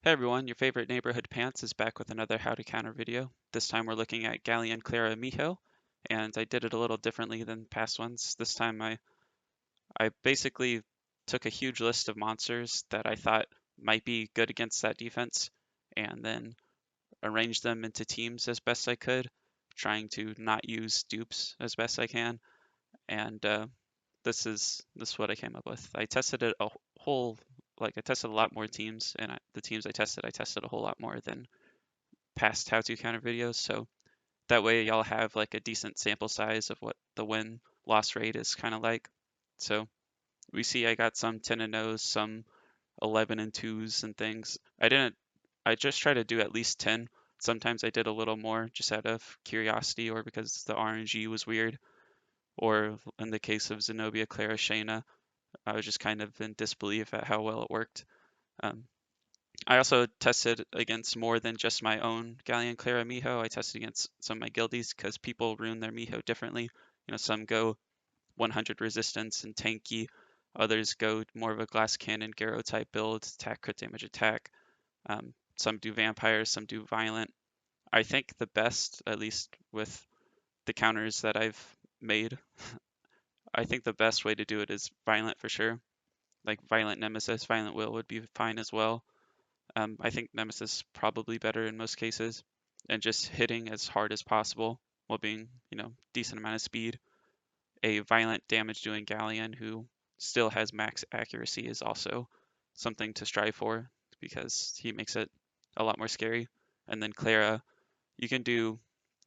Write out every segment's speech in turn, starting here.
Hey everyone, your favorite neighborhood pants is back with another how to counter video. This time we're looking at Galleon, Clara, Miho, and I did it a little differently than past ones. This time I basically took a huge list of monsters that I thought might be good against that defense, and then arranged them into teams as best I could, trying to not use dupes as best I can. And this is what I came up with. I tested it a whole I tested a lot more teams, and the teams I tested a whole lot more than past how to counter videos. So that way y'all have like a decent sample size of what the win loss rate is kind of like. So we see I got some 10 and 0s, some 11 and 2s and things. I just try to do at least 10. Sometimes I did a little more just out of curiosity or because the RNG was weird. Or in the case of Zenobia, Clara, Shaina, I was just kind of in disbelief at how well it worked. Um, I also tested against more than just my own Galleon, Clara, Miho. I tested against some of my guildies because people rune their Miho differently. Some go 100 resistance and tanky. Others go more of a glass cannon, Garo type build, attack, crit damage, attack. Some do vampires, some do violent. I think the best, at least with the counters that I've made, I think the best way to do it is violent for sure. Like violent nemesis, violent will would be fine as well. I think Nemesis is probably better in most cases, and just hitting as hard as possible while being, decent amount of speed. A violent damage doing Galleon who still has max accuracy is also something to strive for because he makes it a lot more scary. And then Clara, you can do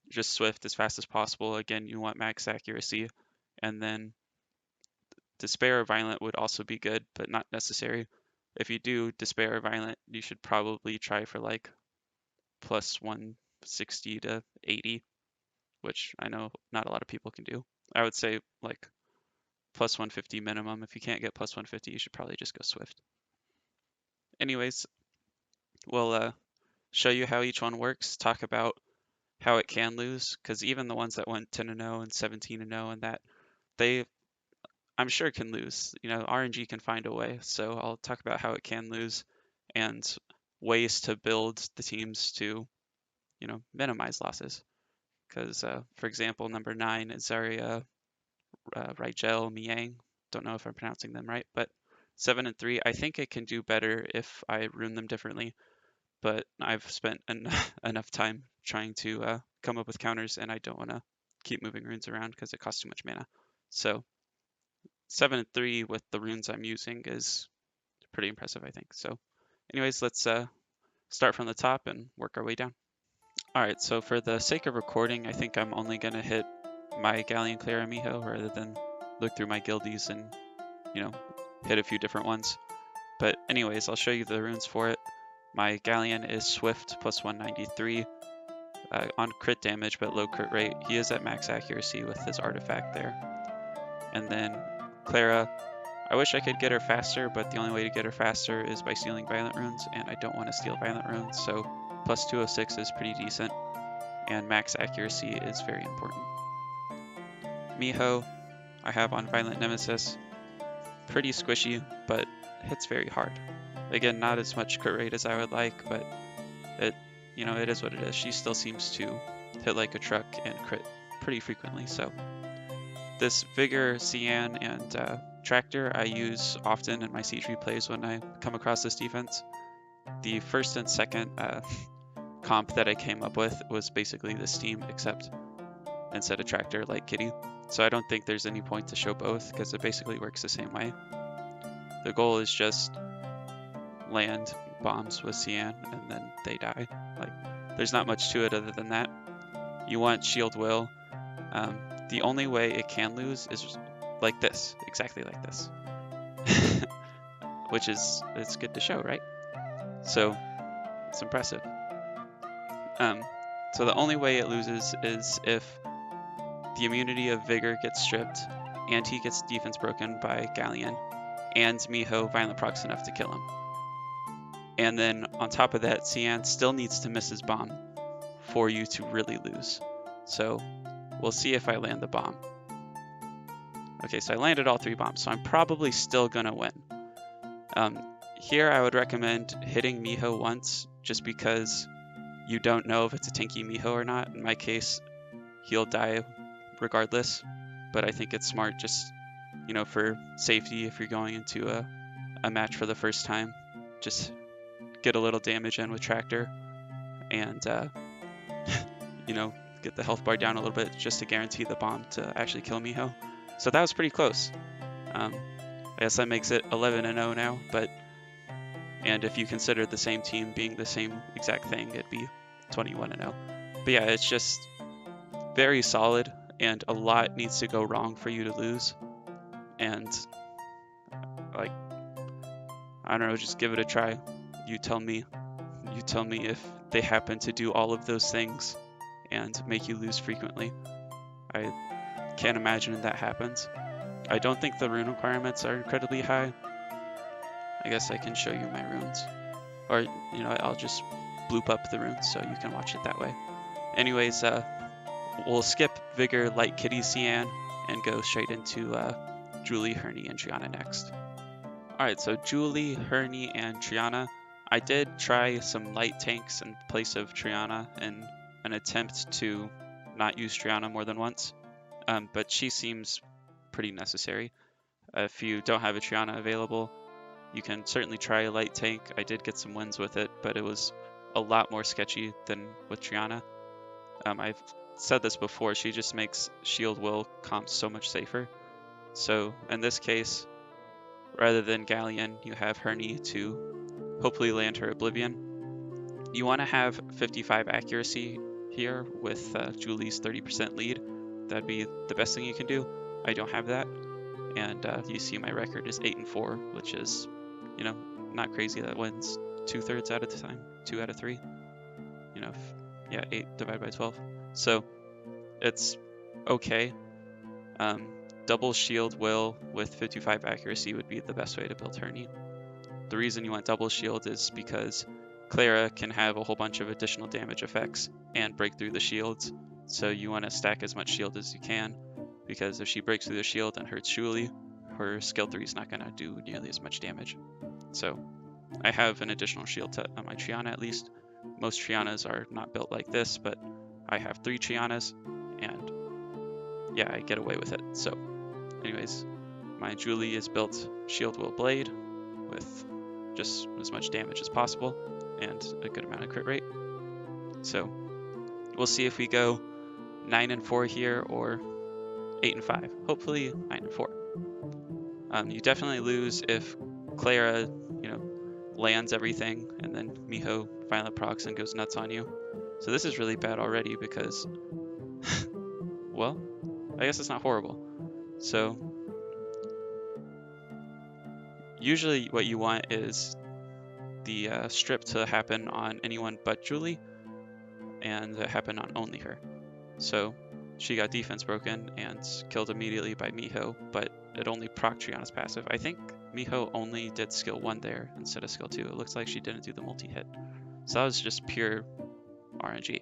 just Swift as fast as possible. Again, you want max accuracy. And then Despair or Violent would also be good, but not necessary. If you do Despair or Violent, you should probably try for like plus 160 to 80, which I know not a lot of people can do. I would say like plus 150 minimum. If you can't get plus 150, you should probably just go Swift. Anyways, we'll show you how each one works, talk about how it can lose, because even the ones that went 10 and 0 and 17 and 0 and that, they I'm sure can lose. RNG can find a way. So I'll talk about how it can lose and ways to build the teams to, minimize losses. Because, for example, number 9, Izaria, Rigel, Mihyang. Don't know if I'm pronouncing them right, but 7 and 3, I think it can do better if I rune them differently. But I've spent enough time trying to come up with counters, and I don't want to keep moving runes around because it costs too much mana. So 7 and 3 with the runes I'm using is pretty impressive, I think. So anyways, let's start from the top and work our way down. All right, so for the sake of recording, I think I'm only going to hit my Galleon, Clara, Miho rather than look through my guildies and, hit a few different ones. But anyways, I'll show you the runes for it. My Galleon is Swift plus 193 on crit damage, but low crit rate. He is at max accuracy with his artifact there. And then Clara, I wish I could get her faster, but the only way to get her faster is by stealing violent runes, and I don't want to steal violent runes, so plus 206 is pretty decent, and max accuracy is very important. Miho, I have on Violent Nemesis, pretty squishy, but hits very hard. Again, not as much crit rate as I would like, but it is what it is. She still seems to hit like a truck and crit pretty frequently, so this Vigor, Sian, and Tractor I use often in my siege replays when I come across this defense. The first and second comp that I came up with was basically this team, except instead of Tractor, like Kitty. So I don't think there's any point to show both because it basically works the same way. The goal is just land bombs with Sian and then they die. There's not much to it other than that. You want Shield Will. The only way it can lose is like this, exactly like this. Which is, it's good to show, right? So it's impressive. So the only way it loses is if the immunity of Vigor gets stripped and he gets defense broken by Galleon and Miho violent procs enough to kill him. And then on top of that, Sian still needs to miss his bomb for you to really lose. So we'll see if I land the bomb. Okay, so I landed all 3 bombs, so I'm probably still gonna win. Here I would recommend hitting Miho once, just because you don't know if it's a tanky Miho or not. In my case, he'll die regardless, but I think it's smart just, for safety if you're going into a match for the first time, just get a little damage in with Tractor and, get the health bar down a little bit just to guarantee the bomb to actually kill Miho. So that was pretty close. I guess that makes it 11-0 now, and if you consider the same team being the same exact thing, it'd be 21-0. But yeah, it's just very solid, and a lot needs to go wrong for you to lose. And like, I don't know, just give it a try. You tell me if they happen to do all of those things and make you lose frequently. I can't imagine that happens. I don't think the rune requirements are incredibly high. I guess I can show you my runes. Or, I'll just bloop up the runes so you can watch it that way. Anyways, we'll skip Vigor, Light Kitty, Sian, and go straight into Julie, Herne, and Triana next. Alright, so Julie, Herne, and Triana. I did try some light tanks in place of Triana in an attempt to not use Triana more than once, but she seems pretty necessary. If you don't have a Triana available, you can certainly try a light tank. I did get some wins with it, but it was a lot more sketchy than with Triana. I've said this before, she just makes Shield Will comps so much safer. So in this case, rather than Galleon, you have Herne to hopefully land her Oblivion. You want to have 55 accuracy here with Julie's 30% lead. That'd be the best thing you can do. I don't have that, and you see my record is 8-4, which is, not crazy. That wins 2/3 out of the time, 2 out of 3. 8 divided by 12. So it's okay. Double Shield Will with 55 accuracy would be the best way to build Herne. The reason you want double shield is because Clara can have a whole bunch of additional damage effects and break through the shields. So you want to stack as much shield as you can, because if she breaks through the shield and hurts Julie, her skill 3 is not going to do nearly as much damage. So I have an additional shield on my Triana at least. Most Trianas are not built like this, but I have 3 Trianas, and yeah, I get away with it. So anyways, my Julie is built Shield Will Blade with just as much damage as possible and a good amount of crit rate. So we'll see if we go 9-4 here or 8-5. Hopefully 9-4. You definitely lose if Clara, lands everything and then Miho finally procs and goes nuts on you. So this is really bad already because, well, I guess it's not horrible. So usually what you want is the strip to happen on anyone but Julie, and happen on only her. So she got defense broken and killed immediately by Miho, but it only proc Triana's passive. I think Miho only did skill 1 there instead of skill 2. It looks like she didn't do the multi-hit. So that was just pure RNG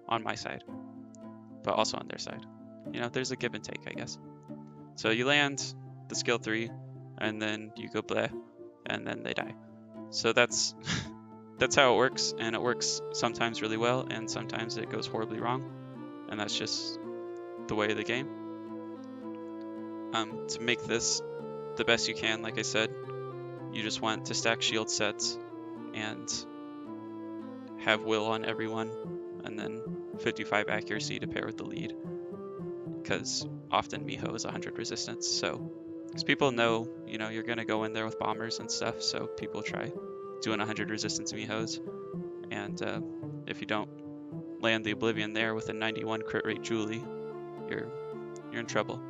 on my side, but also on their side. There's a give and take, I guess. So you land the skill 3, and then you go bleh, and then they die. So that's that's how it works, and it works sometimes really well, and sometimes it goes horribly wrong, and that's just the way of the game. To make this the best you can, like I said, you just want to stack shield sets and have will on everyone, and then 55 accuracy to pair with the lead, because often Miho is 100 resistance. So because people know, you're going to go in there with bombers and stuff, so people try doing 100 resistance Mihos, and if you don't land the Oblivion there with a 91 crit rate Julie, you're in trouble.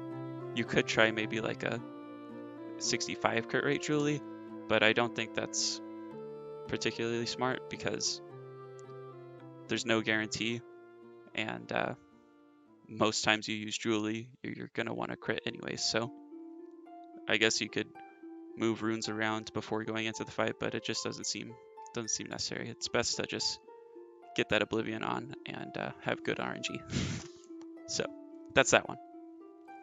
You could try maybe like a 65 crit rate Julie, but I don't think that's particularly smart because there's no guarantee, and most times you use Julie, you're going to want to crit anyways. So I guess you could move runes around before going into the fight, but it just doesn't seem necessary. It's best to just get that Oblivion on and have good RNG. So that's that one.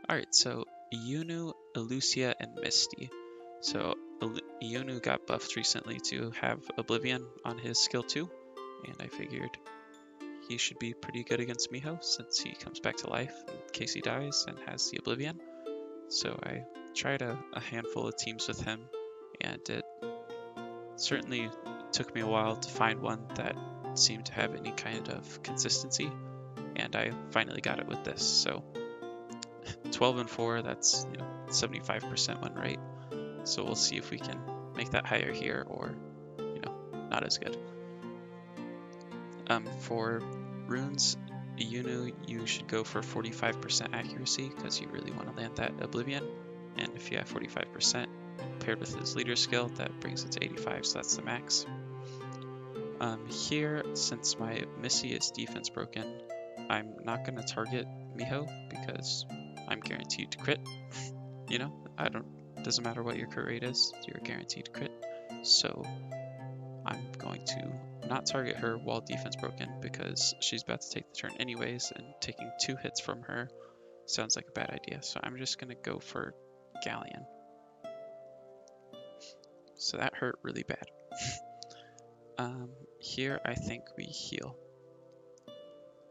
Alright, so Iunu, Elucia, and Misty. So Iunu got buffed recently to have Oblivion on his skill 2, and I figured he should be pretty good against Miho since he comes back to life in case he dies and has the Oblivion. So I tried a handful of teams with him, and it certainly took me a while to find one that seemed to have any kind of consistency, and I finally got it with this. So 12 and 4, that's 75% win rate. So we'll see if we can make that higher here, or not as good. For runes, Iunu, you should go for 45% accuracy because you really want to land that Oblivion. And if you have 45% paired with his leader skill, that brings it to 85, so that's the max. Here, since my Misty is defense broken, I'm not going to target Miho because I'm guaranteed to crit. Doesn't matter what your crit rate is, you're guaranteed to crit. So I'm going to not target her while defense broken because she's about to take the turn anyways, and taking 2 hits from her sounds like a bad idea. So I'm just going to go for Galleon. So that hurt really bad. Here I think we heal.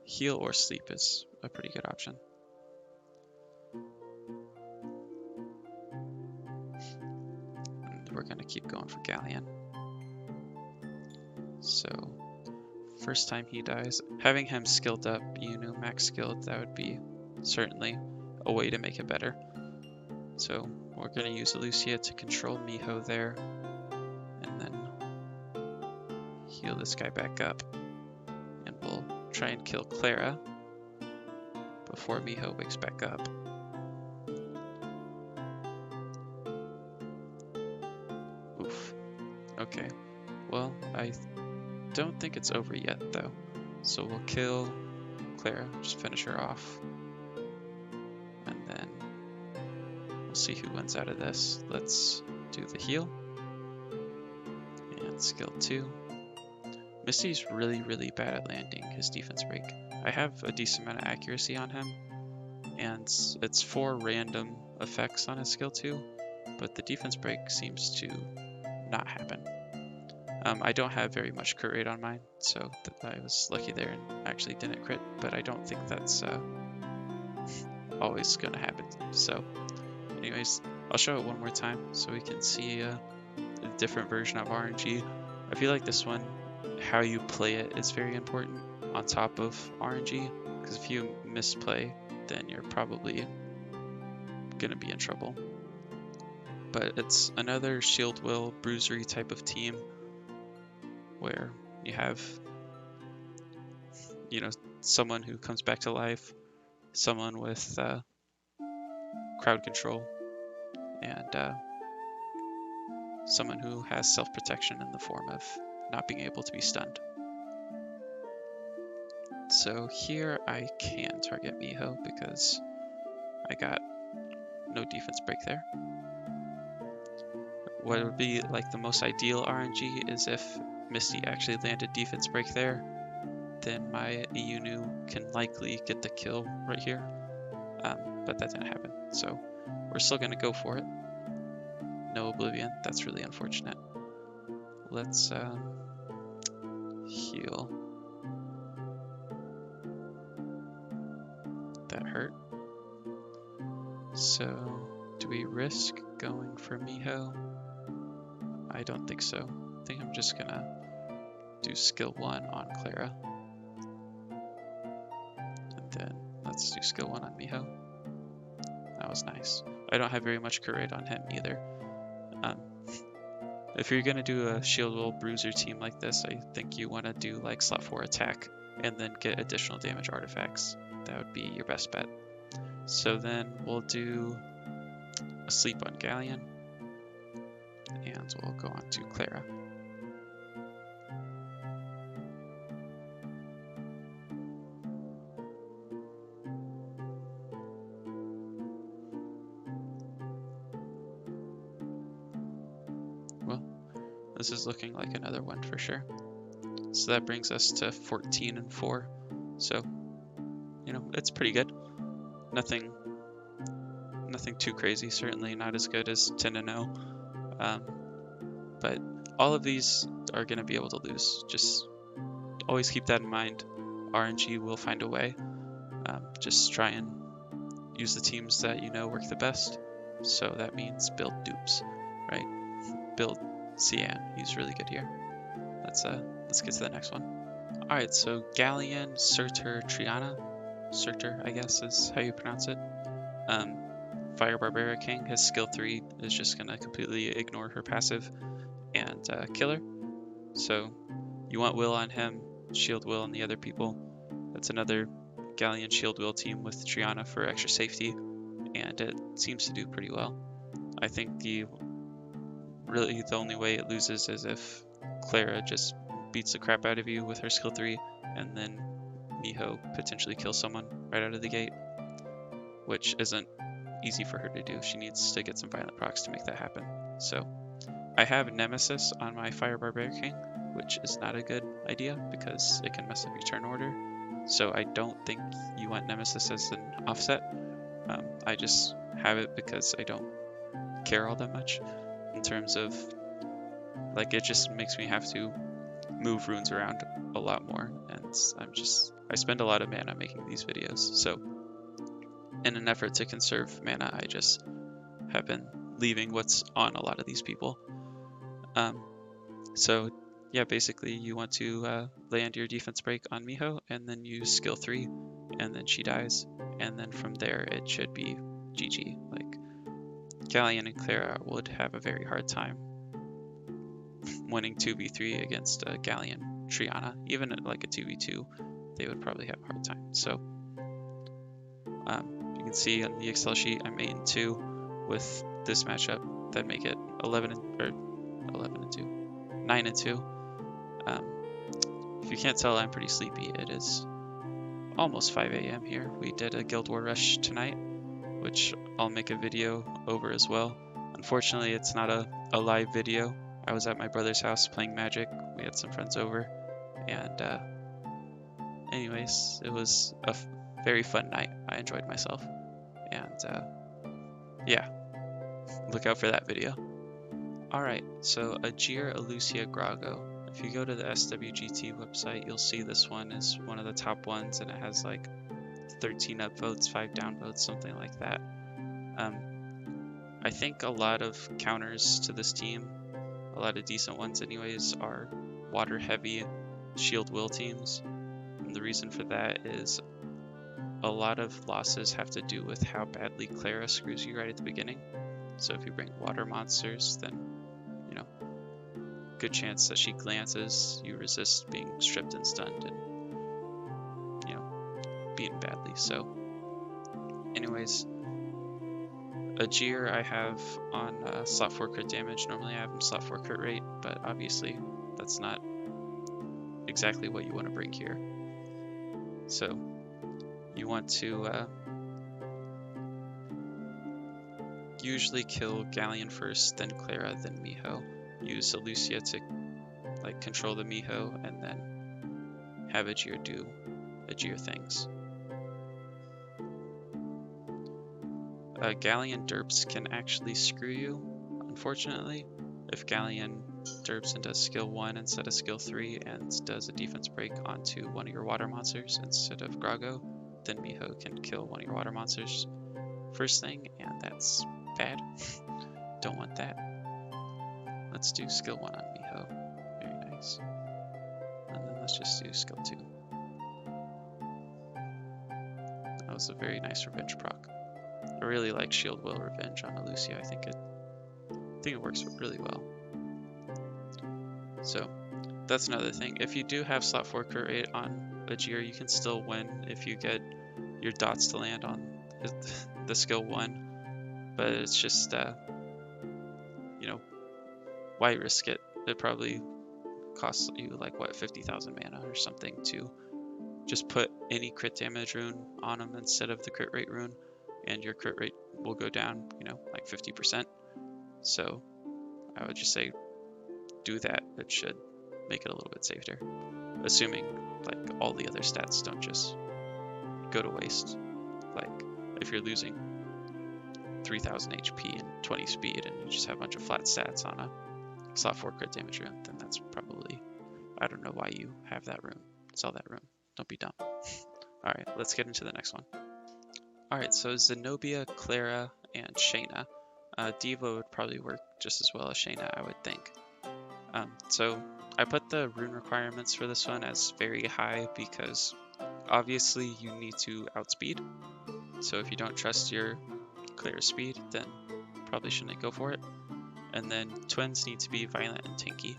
Heal or sleep is a pretty good option. And we're going to keep going for Galleon. So first time he dies, having him skilled up, max skilled, that would be certainly a way to make it better. So we're going to use Elucia to control Miho there, and then heal this guy back up, and we'll try and kill Clara before Miho wakes back up. Oof. Okay, well, I don't think it's over yet though, so we'll kill Clara, just finish her off, and then we'll see who wins out of this. Let's do the heal and skill 2. Misty's really bad at landing his defense break. I have a decent amount of accuracy on him, and it's 4 random effects on his skill 2, but the defense break seems to not happen. I don't have very much crit rate on mine, so I was lucky there and actually didn't crit, but I don't think that's always going to happen. So anyways, I'll show it one more time so we can see a different version of RNG. I feel like this one, how you play it is very important on top of RNG, because if you misplay, then you're probably going to be in trouble. But it's another shield will bruisery type of team where you have someone who comes back to life, someone with crowd control, and someone who has self-protection in the form of not being able to be stunned. So here I can target Miho because I got no defense break there. What would be like the most ideal RNG is if Misty actually landed defense break there, then my Iunu can likely get the kill right here, but that didn't happen, so we're still going to go for it. No Oblivion, that's really unfortunate. Let's heal. That hurt. So do we risk going for Miho? I don't think so. I think I'm just gonna do skill 1 on Clara. And then let's do skill 1 on Miho. That was nice. I don't have very much crit rate on him either. If you're gonna do a shield will bruiser team like this, I think you want to do like slot 4 attack and then get additional damage artifacts. That would be your best bet. So then we'll do a sleep on Galleon, and we'll go on to Clara. Well, this is looking like another one for sure. So that brings us to 14 and 4. So, it's pretty good. Nothing too crazy. Certainly not as good as 10 and 0. all of these are going to be able to lose. Just always keep that in mind. RNG will find a way. Just try and use the teams that you know work the best. So that means build dupes, right? Build Sian. He's really good here. Let's get to the next one. All right, so Galleon, Surtr, Triana. Surtr, I guess, is how you pronounce it. Fire Barbarian King, his skill 3 is just gonna completely ignore her passive and kill her. So you want Will on him, Shield Will on the other people. That's another Galleon Shield Will team with Triana for extra safety, and it seems to do pretty well. I think really the only way it loses is if Clara just beats the crap out of you with her skill 3, and then Miho potentially kills someone right out of the gate, which isn't easy for her to do. She needs to get some violent procs to make that happen. So I have Nemesis on my Fire Barbarian King, which is not a good idea because it can mess up your turn order. So I don't think you want Nemesis as an offset. I just have it because I don't care all that much in terms of, like, it just makes me have to move runes around a lot more, and I spend a lot of mana making these videos. So in an effort to conserve mana, I just have been leaving what's on a lot of these people. So yeah, basically you want to land your defense break on Miho and then use skill 3, and then she dies, and then from there it should be GG. Like, Galleon and Clara would have a very hard time winning 2v3 against Galleon Triana. Even at like a 2v2, they would probably have a hard time. So you can see on the Excel sheet I made 2 with this matchup that make it 9 and 2. If you can't tell, I'm pretty sleepy. It is almost 5 a.m. here. We did a Guild War Rush tonight, which I'll make a video over as well. Unfortunately, it's not a live video. I was at my brother's house playing Magic. We had some friends over, and anyways, it was a very fun night. I enjoyed myself, and yeah, look out for that video. Alright, so Aegir, Elucia, Groggo. If you go to the SWGT website, you'll see this one is one of the top ones, and it has like 13 upvotes, 5 downvotes, something like that. I think a lot of counters to this team, a lot of decent ones anyways, are water heavy shield will teams. And the reason for that is a lot of losses have to do with how badly Clara screws you right at the beginning. So if you bring water monsters, then, you know, good chance that she glances, you resist being stripped and stunned and, you know, beaten badly. So anyways, Aegir I have on slot 4 crit damage. Normally I have him slot 4 crit rate, but obviously that's not exactly what you want to bring here. So you want to usually kill Galleon first, then Clara, then Miho. Use Elucia to like control the Miho, and then have Aegir do Aegir things. Galleon derps can actually screw you, unfortunately. If Galleon derps into skill 1 instead of skill 3 and does a defense break onto one of your water monsters instead of Groggo, then Miho can kill one of your water monsters first thing, and that's bad. Don't want that. Let's do skill 1 on Miho. Very nice. And then let's just do skill 2. That was a very nice revenge proc. I really like Shield Will Revenge on Elucia. I think it works really well. So that's another thing. If you do have slot 4 crit rate on Aegir, you can still win if you get your dots to land on the skill 1. But it's just, you know, why risk it? It probably costs you like, what, 50,000 mana or something to just put any crit damage rune on them instead of the crit rate rune, and your crit rate will go down, you know, like 50%. So I would just say do that. It should make it a little bit safer, assuming like all the other stats don't just go to waste. Like if you're losing 3000 HP and 20 speed and you just have a bunch of flat stats on a slot 4 crit damage rune, then that's probably, I don't know why you have that rune. Sell that rune. Don't be dumb. Alright, let's get into the next one. Alright, so Zenobia, Clara, and Shaina. Diva would probably work just as well as Shaina, I would think. So I put the rune requirements for this one as very high because obviously you need to outspeed. So if you don't trust your Clara speed, then probably shouldn't go for it. And then twins need to be violent and tanky,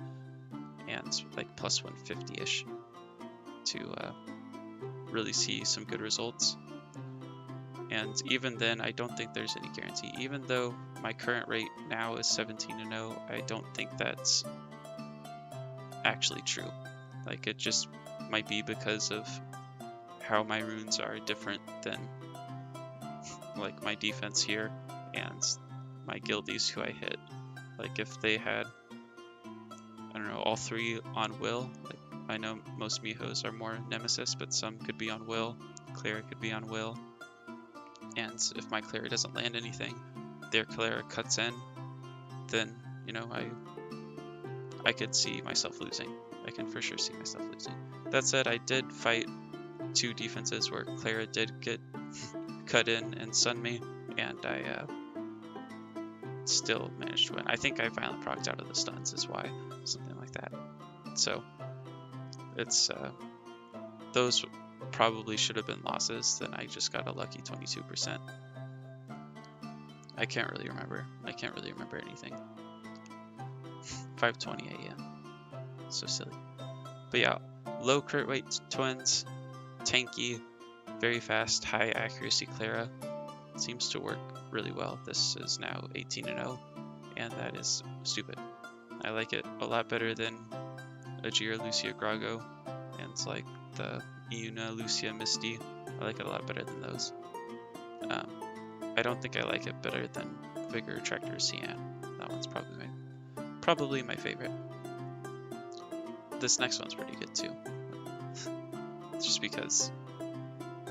and like plus 150-ish to really see some good results. And even then, I don't think there's any guarantee. Even though my current rate now is 17-0, I don't think that's actually true. Like, it just might be because of how my runes are different than like my defense here and my guildies who I hit. Like, if they had, I don't know, all 3 on will, like I know most Mihos are more Nemesis, but some could be on will. Clara could be on will. And if my Clara doesn't land anything, their Clara cuts in, then, you know, I could see myself losing. I can for sure see myself losing. That said, I did fight 2 defenses where Clara did get cut in and stun me, and I still managed to win. I think I violent procced out of the stuns is why, something like that. So it's those probably should have been losses, then I just got a lucky 22%. I can't really remember. I can't really remember anything. 5:20 a.m. So silly. But yeah, low crit rate twins, tanky, very fast, high accuracy Clara. Seems to work really well. This is now 18-0, and that is stupid. I like it a lot better than Aegir, Elucia, Groggo, and like the Iunu, Elucia, Misty. I like it a lot better than those. I don't think I like it better than Vigor, Tractor, Sian. That one's probably my favorite. This next one's pretty good too. Just because,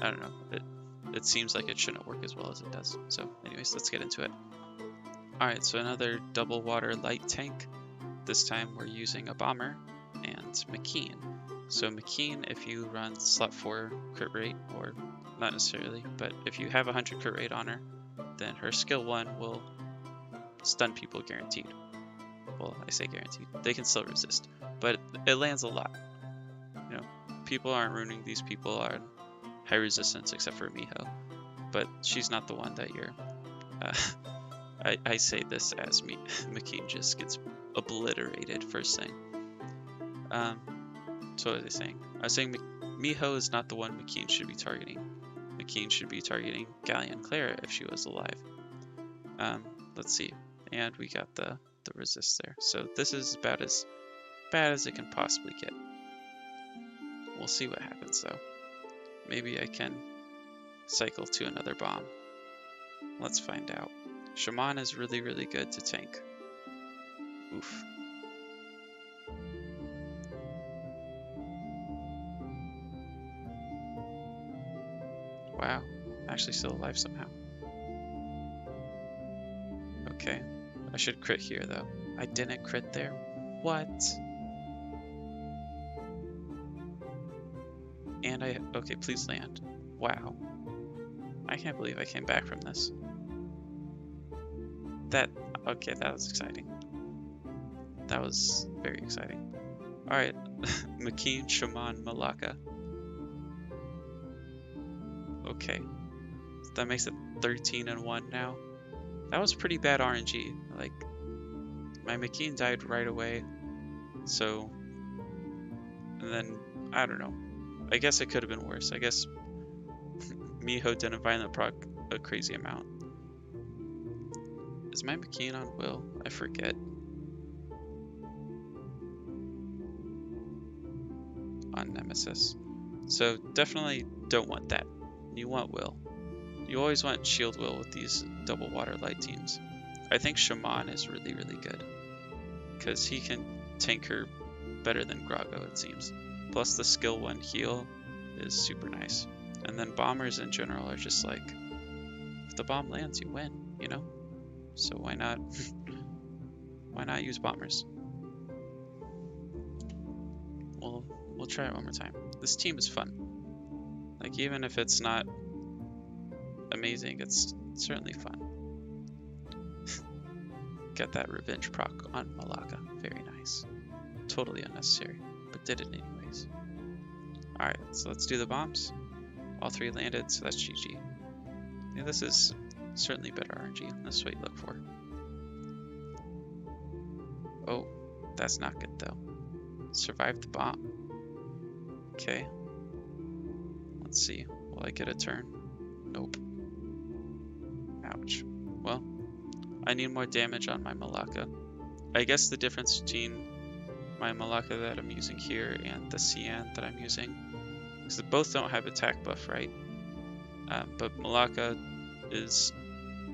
I don't know, it seems like it shouldn't work as well as it does. So anyways, let's get into it. Alright, so another double water light tank. This time we're using a bomber and Mikene. So Mikene, if you run slot 4 crit rate, or not necessarily, but if you have 100 crit rate on her, then her skill 1 will stun people guaranteed. Well, I say guaranteed. They can still resist, but it lands a lot. You know, people aren't ruining these people on high resistance except for Miho, but she's not the one that you're. I say this as Mikene just gets obliterated first thing. So what was I saying? I was saying Miho is not the one Mikene should be targeting. Mikene should be targeting Galleon Clara if she was alive. Let's see. And we got the resist there. So this is about as bad as it can possibly get. We'll see what happens though. Maybe I can cycle to another bomb. Let's find out. Shamann is really, really good to tank. Oof. Wow, I'm actually still alive somehow. Okay, I should crit here though. I didn't crit there. What? And okay, please land. Wow. I can't believe I came back from this. Okay, that was exciting. That was very exciting. Alright, Mikene, Shamann, Malaka. Okay, that makes it 13-1 now. That was pretty bad RNG. Like, my Mikene died right away, so, and then, I don't know. I guess it could have been worse. I guess Miho didn't violent proc a crazy amount. Is my Mikene on will? I forget. On Nemesis. So definitely don't want that. You want will. You always want shield will with these double water light teams. I think Shamann is really, really good, because he can tank her better than Groggo, it seems. Plus the skill 1 heal is super nice. And then bombers in general are just like, if the bomb lands, you win, you know? So why not why not use bombers? we'll try it one more time. This team is fun. Like, even if it's not amazing, it's certainly fun. Get that revenge proc on Malaka. Very nice. Totally unnecessary, but did it anyways. Alright, so let's do the bombs. All 3 landed, so that's GG. Yeah, this is certainly better RNG, and that's what you look for. Oh, that's not good though. Survived the bomb. Okay. Let's see. Will I get a turn? Nope. Ouch. Well, I need more damage on my Malaka. I guess the difference between my Malaka that I'm using here and the Sian that I'm using, because they both don't have attack buff, right? But Malaka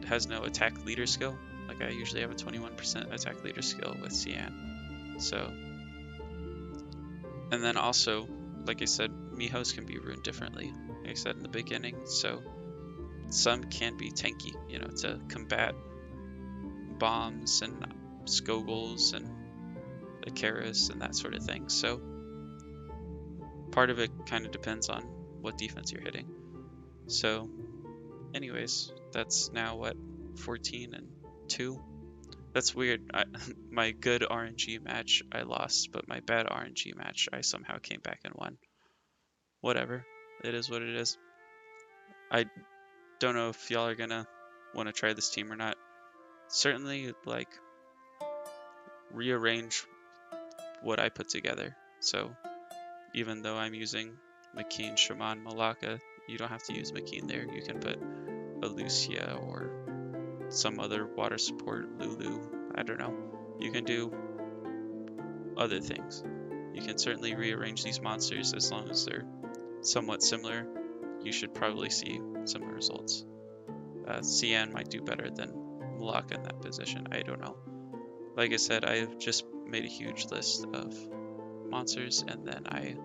has no attack leader skill. Like, I usually have a 21% attack leader skill with Sian. So, and then also, like I said, Mihos can be ruined differently, like I said in the beginning. So some can be tanky, you know, to combat bombs and Skoguls and Icares and that sort of thing. So part of it kind of depends on what defense you're hitting. So anyways, that's now what, 14 and 2? That's weird. My good RNG match I lost, but my bad RNG match I somehow came back and won. Whatever. It is what it is. I don't know if y'all are gonna want to try this team or not. Certainly, like, rearrange what I put together. So even though I'm using Mikene, Shamann, Malaka, you don't have to use Mikene there. You can put Elucia or some other water support, Lulu, I don't know. You can do other things. You can certainly rearrange these monsters as long as they're somewhat similar. You should probably see similar results. Sian might do better than Malaka in that position, I don't know. Like I said, I've just made a huge list of monsters and then I,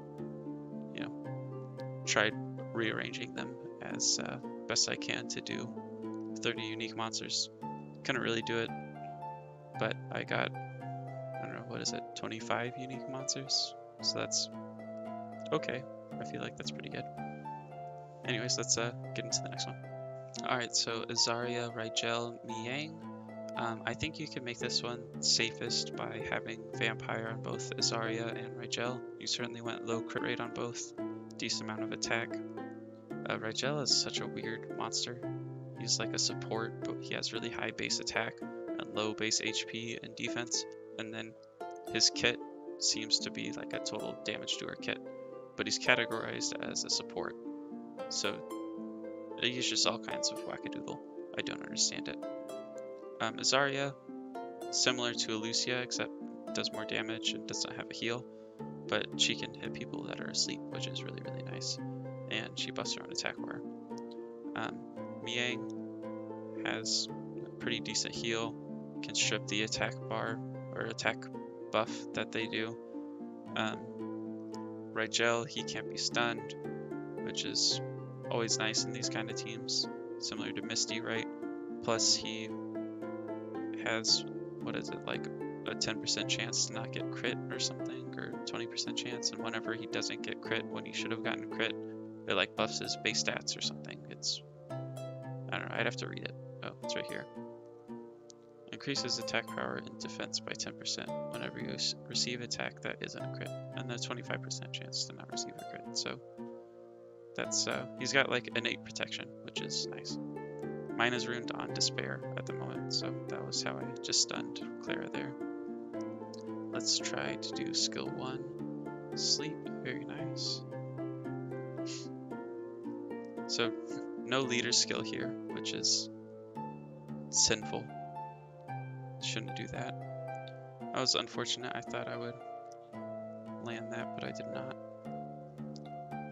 you know, tried rearranging them as best I can to do 30 unique monsters. Couldn't really do it, but I got, I don't know, what is it, 25 unique monsters? So that's okay. I feel like that's pretty good. Anyways, let's get into the next one. Alright, so Izaria, Rigel, Mihyang. I think you can make this one safest by having Vampire on both Izaria and Rigel. You certainly went low crit rate on both, decent amount of attack. Rigel is such a weird monster. He's like a support, but he has really high base attack and low base HP and defense. And then his kit seems to be like a total damage doer kit, but he's categorized as a support. So he's just all kinds of wackadoodle. I don't understand it. Izaria, similar to Elucia, except does more damage and doesn't have a heal, but she can hit people that are asleep, which is really, really nice. And she buffs her own attack bar. Mihyang has a pretty decent heal, can strip the attack bar or attack buff that they do. Rigel, he can't be stunned, which is always nice in these kind of teams, similar to Misty, right? Plus he has, what is it, like a 10% chance to not get crit or something, or 20% chance, and whenever he doesn't get crit when he should have gotten crit, it like buffs his base stats or something. It's, I don't know, I'd have to read it. Oh, it's right here. Increases attack power and defense by 10% whenever you receive attack that isn't a crit, and a 25% chance to not receive a crit. So that's, he's got like innate protection, which is nice. Mine is ruined on Despair at the moment, so that was how I just stunned Clara there. Let's try to do skill 1. Sleep, very nice. So, no leader skill here, which is sinful. Shouldn't do that. That was unfortunate. I thought I would land that, but I did not.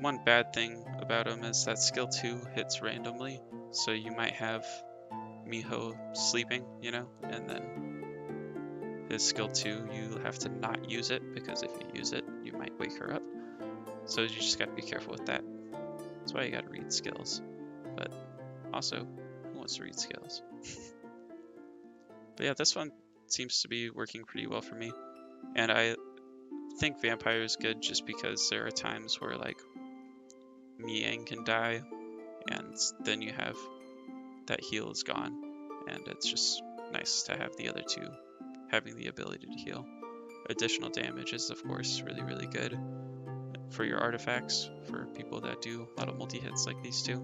One bad thing about him is that skill 2 hits randomly. So you might have Miho sleeping, you know, and then his skill 2, you have to not use it, because if you use it, you might wake her up. So you just gotta be careful with that. That's why you gotta read skills. But also, who wants to read skills? But yeah, this one seems to be working pretty well for me. And I think Vampire is good just because there are times where like Mihyang can die, and then you have that heal is gone, and it's just nice to have the other two having the ability to heal. Additional damage is of course really good for your artifacts, for people that do a lot of multi-hits like these two.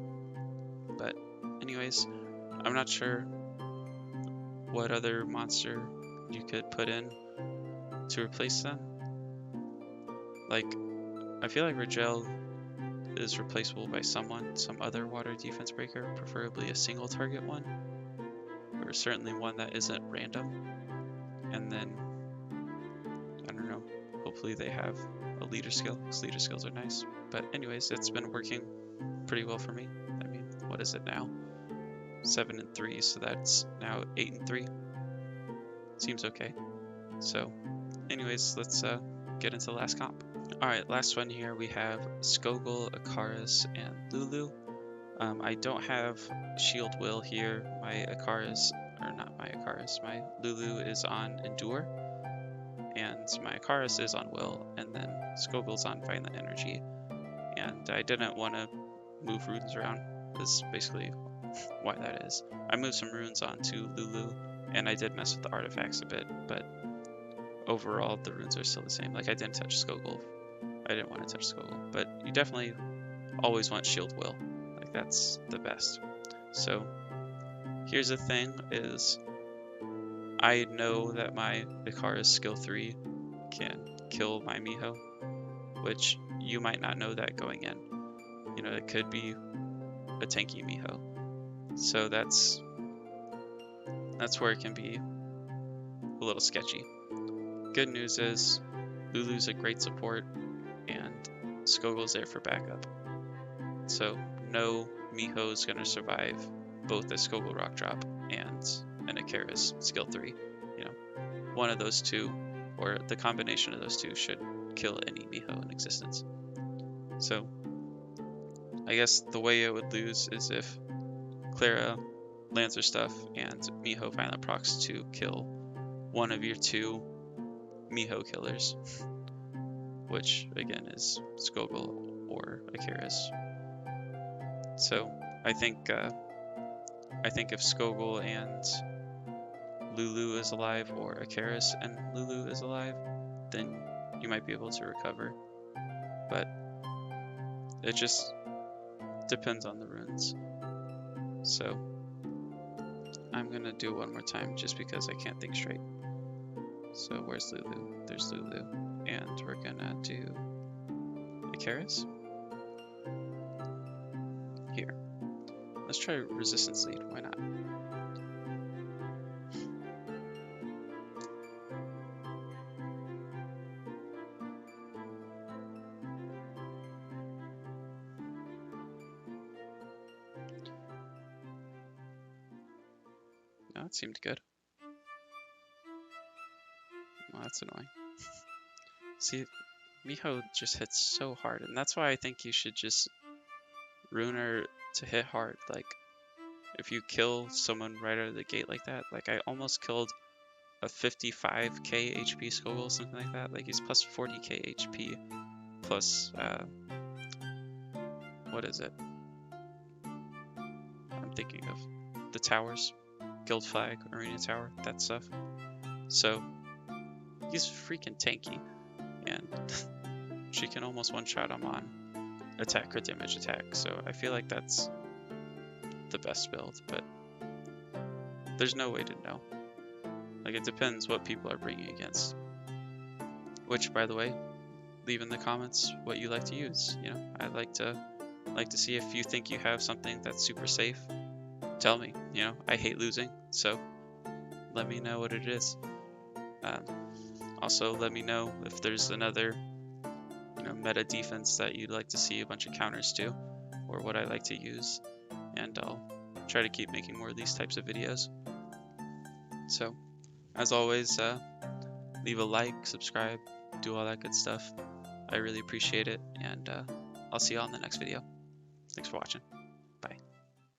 But anyways, I'm not sure what other monster you could put in to replace them. Like, I feel like Rigel is replaceable by some other water defense breaker, preferably a single target one, or certainly one that isn't random. And then, I don't know, hopefully they have a leader skill, because leader skills are nice. But anyways, it's been working pretty well for me. I mean, what is it now? 7 and 3, so that's now 8 and 3. Seems okay. So anyways, let's get into the last comp. Alright, last one here we have Skogul, Icares, and Lulu. I don't have Shield Will here. My Lulu is on Endure, and my Icares is on Will, and then Skogul's on Violent Energy. And I didn't want to move runes around, is basically why that is. I moved some runes onto Lulu, and I did mess with the artifacts a bit, but overall the runes are still the same. Like, I didn't touch Skogul. I didn't want to touch Skogul, but you definitely always want Shield Will. Like, that's the best. So here's the thing is, I know that my Icares skill 3 can kill my Miho, which you might not know that going in. You know, it could be a tanky Miho. So that's where it can be a little sketchy. Good news is Lulu's a great support, and Skogul's there for backup. So no Miho is going to survive both a Skogul Rock Drop and an Icares skill 3. You know, one of those two, or the combination of those two, should kill any Miho in existence. So I guess the way it would lose is if Clara lands her stuff and Miho Violent procs to kill one of your two Miho killers, which again is Skogul or Icares. So I think if Skogul and Lulu is alive, or Icares and Lulu is alive, then you might be able to recover. But it just depends on the runes. So I'm gonna do one more time just because I can't think straight. So where's Lulu? There's Lulu. And we're gonna do Icares. Here. Let's try Resistance Lead, why not? No, it seemed good. Well, that's annoying. See, Miho just hits so hard, and that's why I think you should just rune her to hit hard. Like, if you kill someone right out of the gate like that, like I almost killed a 55k HP Skogul, something like that. Like, he's plus 40k HP, plus, what is it? I'm thinking of the towers. Guild Flag, Arena Tower, that stuff. So he's freaking tanky, and she can almost one-shot him on attack or damage attack. So I feel like that's the best build, but there's no way to know. Like, it depends what people are bringing against. Which, by the way, leave in the comments what you like to use. You know, I'd like to see if you think you have something that's super safe. Tell me. You know, I hate losing, so let me know what it is. Also, let me know if there's another, you know, meta defense that you'd like to see a bunch of counters to, or what I like to use, and I'll try to keep making more of these types of videos. So, as always, leave a like, subscribe, do all that good stuff. I really appreciate it, and I'll see you all in the next video. Thanks for watching.